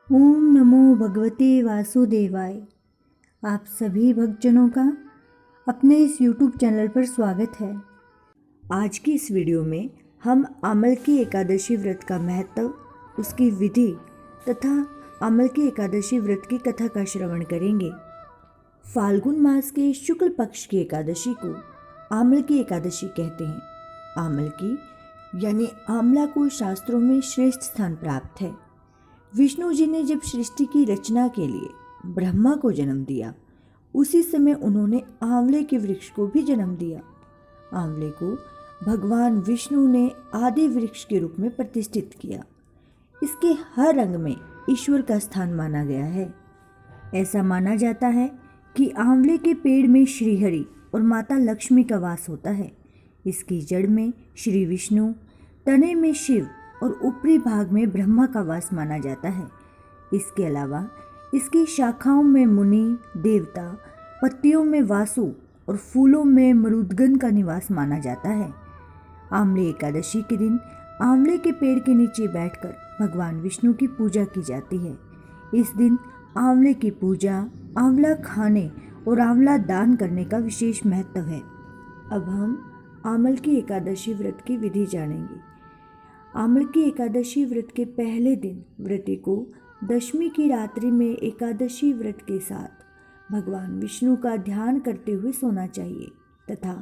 ओम नमो भगवते वासुदेवाय। आप सभी भक्तजनों का अपने इस YouTube चैनल पर स्वागत है। आज की इस वीडियो में हम आमल की एकादशी व्रत का महत्व, उसकी विधि तथा आमल की एकादशी व्रत की कथा का श्रवण करेंगे। फाल्गुन मास के शुक्ल पक्ष की एकादशी को आमल की एकादशी कहते हैं। आमल की यानी आंवला को शास्त्रों में श्रेष्ठ स्थान प्राप्त है। विष्णु जी ने जब सृष्टि की रचना के लिए ब्रह्मा को जन्म दिया, उसी समय उन्होंने आंवले के वृक्ष को भी जन्म दिया। आंवले को भगवान विष्णु ने आदि वृक्ष के रूप में प्रतिष्ठित किया। इसके हर रंग में ईश्वर का स्थान माना गया है। ऐसा माना जाता है कि आंवले के पेड़ में श्रीहरि और माता लक्ष्मी का वास होता है। इसकी जड़ में श्री विष्णु, तने में शिव और ऊपरी भाग में ब्रह्मा का वास माना जाता है। इसके अलावा इसकी शाखाओं में मुनि, देवता, पत्तियों में वासु और फूलों में मरुदगण का निवास माना जाता है। आंवले एकादशी के दिन आंवले के पेड़ के नीचे बैठकर भगवान विष्णु की पूजा की जाती है। इस दिन आंवले की पूजा, आंवला खाने और आंवला दान करने का विशेष महत्व है। अब हम आमल की एकादशी व्रत की विधि जानेंगे। आमल की एकादशी व्रत के पहले दिन व्रती को दशमी की रात्रि में एकादशी व्रत के साथ भगवान विष्णु का ध्यान करते हुए सोना चाहिए तथा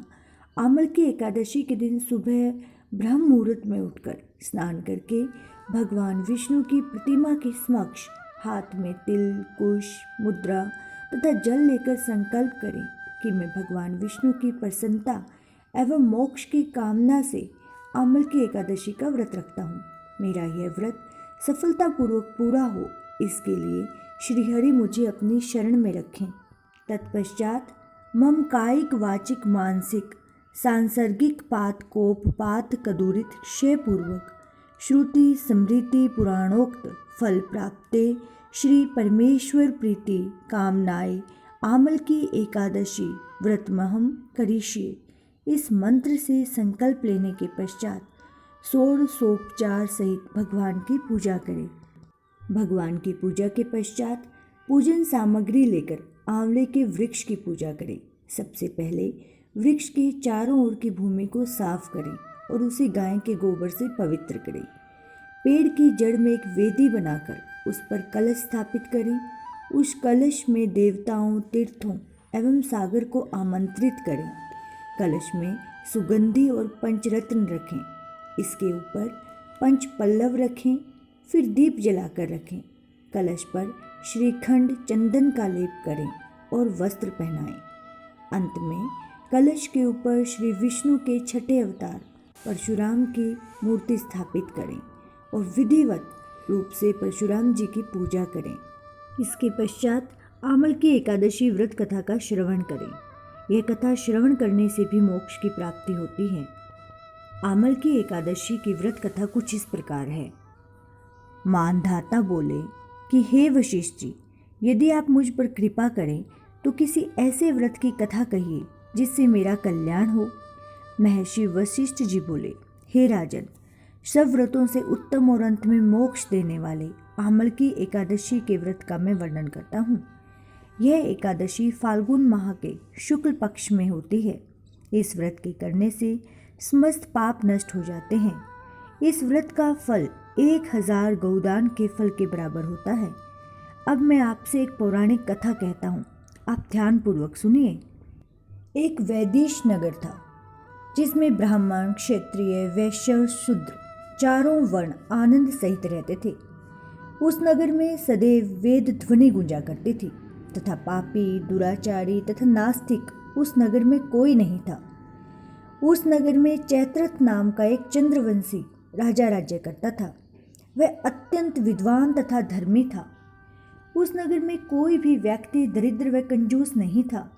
आमल की एकादशी के दिन सुबह ब्रह्म मुहूर्त में उठकर स्नान करके भगवान विष्णु की प्रतिमा के समक्ष हाथ में तिल, कुश, मुद्रा तथा जल लेकर संकल्प करें कि मैं भगवान विष्णु की प्रसन्नता एवं मोक्ष की कामना से आमल की एकादशी का व्रत रखता हूँ। मेरा यह व्रत सफलतापूर्वक पूरा हो, इसके लिए श्रीहरि मुझे अपनी शरण में रखें। तत्पश्चात मम कायिक, वाचिक, मानसिक, सांसर्गिक पात कोप पात कदूरित क्षयपूर्वक श्रुति स्मृति पुराणोक्त फल प्राप्ते श्री परमेश्वर प्रीति कामनाए आमल की एकादशी व्रतमहम करिष्ये। इस मंत्र से संकल्प लेने के पश्चात षोडशोपचार सहित भगवान की पूजा करें। भगवान की पूजा के पश्चात पूजन सामग्री लेकर आंवले के वृक्ष की पूजा करें। सबसे पहले वृक्ष के चारों ओर की भूमि को साफ करें और उसे गाय के गोबर से पवित्र करें। पेड़ की जड़ में एक वेदी बनाकर उस पर कलश स्थापित करें। उस कलश में देवताओं, तीर्थों एवं सागर को आमंत्रित करें। कलश में सुगंधि और पंचरत्न रखें। इसके ऊपर पंच पल्लव रखें, फिर दीप जलाकर रखें। कलश पर श्रीखंड, चंदन का लेप करें और वस्त्र पहनाएं। अंत में कलश के ऊपर श्री विष्णु के छठे अवतार परशुराम की मूर्ति स्थापित करें और विधिवत रूप से परशुराम जी की पूजा करें। इसके पश्चात आमल की एकादशी व्रत कथा का श्रवण करें। यह कथा श्रवण करने से भी मोक्ष की प्राप्ति होती है। आमल की एकादशी की व्रत कथा कुछ इस प्रकार है। मानधाता बोले कि हे वशिष्ठ जी, यदि आप मुझ पर कृपा करें तो किसी ऐसे व्रत की कथा कहिए जिससे मेरा कल्याण हो। महर्षि वशिष्ठ जी बोले, हे राजन, सब व्रतों से उत्तम और अंत में मोक्ष देने वाले आमल की एकादशी के व्रत का मैं वर्णन करता हूँ। यह एकादशी फाल्गुन माह के शुक्ल पक्ष में होती है। इस व्रत के करने से समस्त पाप नष्ट हो जाते हैं। इस व्रत का फल 1000 गौदान के फल के बराबर होता है। अब मैं आपसे एक पौराणिक कथा कहता हूँ, आप ध्यानपूर्वक सुनिए। एक वैदिश नगर था जिसमें ब्राह्मण, क्षत्रिय, वैश्य, शूद्र चारों वर्ण आनंद सहित रहते थे। उस नगर में सदैव वेद ध्वनि गूंजा करती थी तथा पापी, दुराचारी तथा नास्तिक उस नगर में कोई नहीं था। उस नगर में चैत्रथ नाम का एक चंद्रवंशी राजा राज्य करता था। वह अत्यंत विद्वान तथा धर्मी था। उस नगर में कोई भी व्यक्ति दरिद्र व कंजूस नहीं था।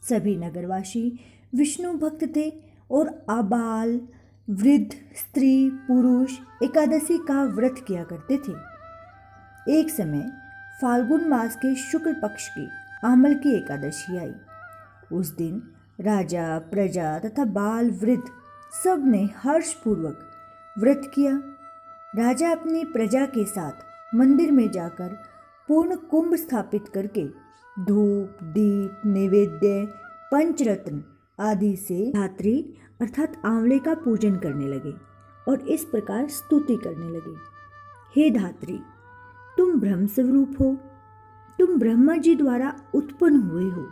सभी नगरवासी विष्णु भक्त थे और आबाल, वृद्ध, स्त्री, पुरुष एकादशी का व्रत किया करते थे। एक समय फाल्गुन मास के शुक्ल पक्ष की आमल की एकादशी आई। उस दिन राजा, प्रजा तथा बाल, वृद्ध सब ने हर्षपूर्वक व्रत किया। राजा अपनी प्रजा के साथ मंदिर में जाकर पूर्ण कुंभ स्थापित करके धूप दीप नैवेद्य पंचरत्न आदि से धात्री अर्थात आंवले का पूजन करने लगे और इस प्रकार स्तुति करने लगे। हे धात्री, तुम ब्रह्म स्वरूप हो, तुम ब्रह्मा जी द्वारा उत्पन्न हुए हो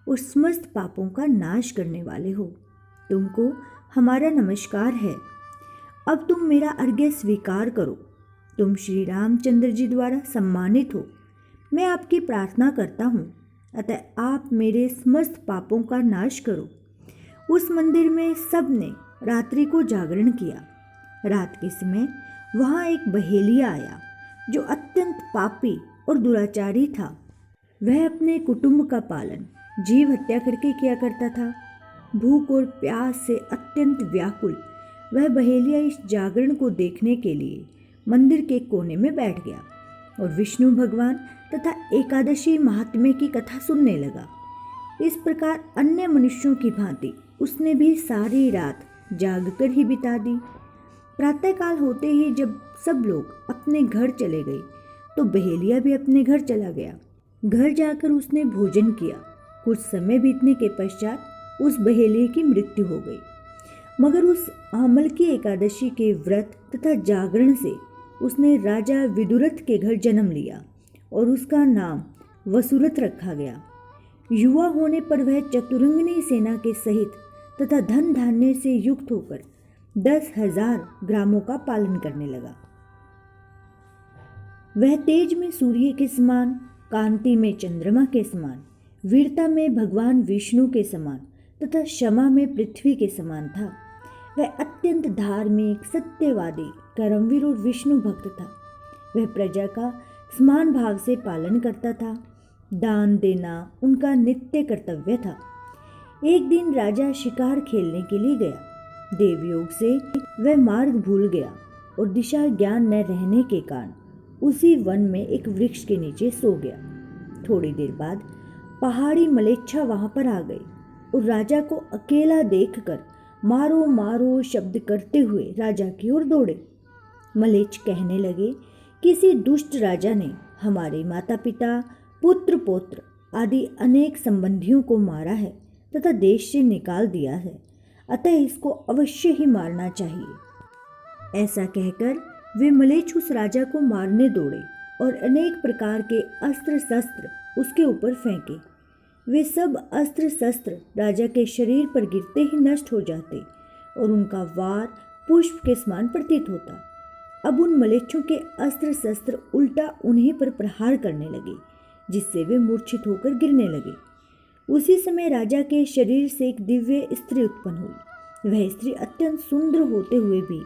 और समस्त पापों का नाश करने वाले हो। तुमको हमारा नमस्कार है। अब तुम मेरा अर्घ्य स्वीकार करो। तुम श्री रामचंद्र जी द्वारा सम्मानित हो। मैं आपकी प्रार्थना करता हूँ, अतः आप मेरे समस्त पापों का नाश करो। उस मंदिर में सब ने रात्रि को जागरण किया। रात के समय वहाँ एक बहेलिया आया जो अत्यंत पापी और दुराचारी था। वह अपने कुटुंब का पालन जीव हत्या करके किया करता था। भूख और प्यास से अत्यंत व्याकुल वह बहेलिया इस जागरण को देखने के लिए मंदिर के कोने में बैठ गया और विष्णु भगवान तथा एकादशी महात्म्य की कथा सुनने लगा। इस प्रकार अन्य मनुष्यों की भांति उसने भी सारी रात जागकर ही बिता दी। प्रातःकाल होते ही जब सब लोग अपने घर चले गए तो बहेलिया भी अपने घर चला गया। घर जाकर उसने भोजन किया। कुछ समय बीतने के पश्चात उस बहेलिये की मृत्यु हो गई। मगर उस आमल की एकादशी के व्रत तथा जागरण से उसने राजा विदुरथ के घर जन्म लिया और उसका नाम वसुरथ रखा गया। युवा होने पर वह चतुरंगिनी सेना के सहित तथा धन धान्य से युक्त होकर 10,000 ग्रामों का पालन करने लगा। वह तेज में सूर्य के समान, कांति में चंद्रमा के समान, वीरता में भगवान विष्णु के समान तथा क्षमा में पृथ्वी के समान था। वह अत्यंत धार्मिक, सत्यवादी, कर्मवीर और विष्णु भक्त था। वह प्रजा का समान भाव से पालन करता था। दान देना उनका नित्य कर्तव्य था। एक दिन राजा शिकार खेलने के लिए गया। देवयोग से वह मार्ग भूल गया और दिशा ज्ञान न रहने के कारण उसी वन में एक वृक्ष के नीचे सो गया। थोड़ी देर बाद पहाड़ी मलेच्छा वहां पर आ गई और राजा को अकेला देखकर मारो मारो शब्द करते हुए राजा की ओर दौड़े। मलेच्छ कहने लगे, किसी दुष्ट राजा ने हमारे माता पिता, पुत्र पौत्र आदि अनेक संबंधियों को मारा है तथा देश से निकाल दिया है, अतः इसको अवश्य ही मारना चाहिए। ऐसा कहकर वे मलेच्छ उस राजा को मारने दौड़े और अनेक प्रकार के अस्त्र शस्त्र उसके ऊपर फेंके। वे सब अस्त्र शस्त्र राजा के शरीर पर गिरते ही नष्ट हो जाते और उनका वार पुष्प के समान प्रतीत होता। अब उन मलेच्छों के अस्त्र शस्त्र उल्टा उन्हीं पर प्रहार करने लगे, जिससे वे मूर्छित होकर गिरने लगे। उसी समय राजा के शरीर से एक दिव्य स्त्री उत्पन्न हुई। वह स्त्री अत्यंत सुंदर होते हुए भी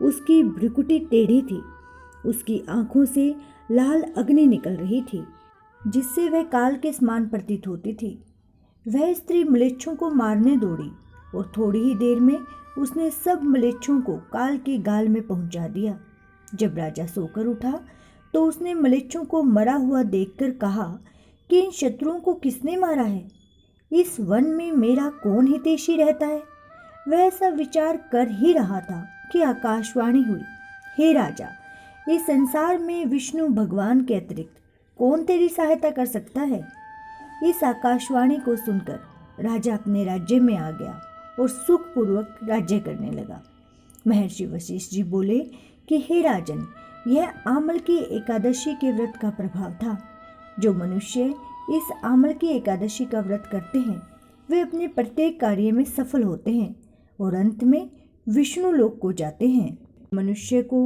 उसकी भ्रुकुटी टेढ़ी थी। उसकी आंखों से लाल अग्नि निकल रही थी, जिससे वह काल के समान प्रतीत होती थी। वह स्त्री मलेच्छों को मारने दौड़ी और थोड़ी ही देर में उसने सब मलेच्छों को काल के गाल में पहुंचा दिया। जब राजा सोकर उठा तो उसने मलेच्छों को मरा हुआ देखकर कहा कि इन शत्रुओं को किसने मारा है? इस वन में मेरा कौन हितैषी रहता है? वह ऐसा विचार कर ही रहा था कि आकाशवाणी हुई, हे राजा, इस संसार में विष्णु भगवान के अतिरिक्त कौन तेरी सहायता कर सकता है? इस आकाशवाणी को सुनकर राजा अपने राज्य में आ गया और सुखपूर्वक राज्य करने लगा। महर्षि वशिष्ठ जी बोले कि हे राजन, यह आमल की एकादशी के व्रत का प्रभाव था। जो मनुष्य इस आमल की एकादशी का व्रत करते हैं वे अपने प्रत्येक कार्य में सफल होते हैं और अंत में विष्णु लोक को जाते हैं। मनुष्य को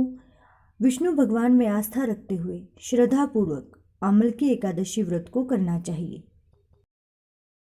विष्णु भगवान में आस्था रखते हुए श्रद्धापूर्वक आमल की एकादशी व्रत को करना चाहिए।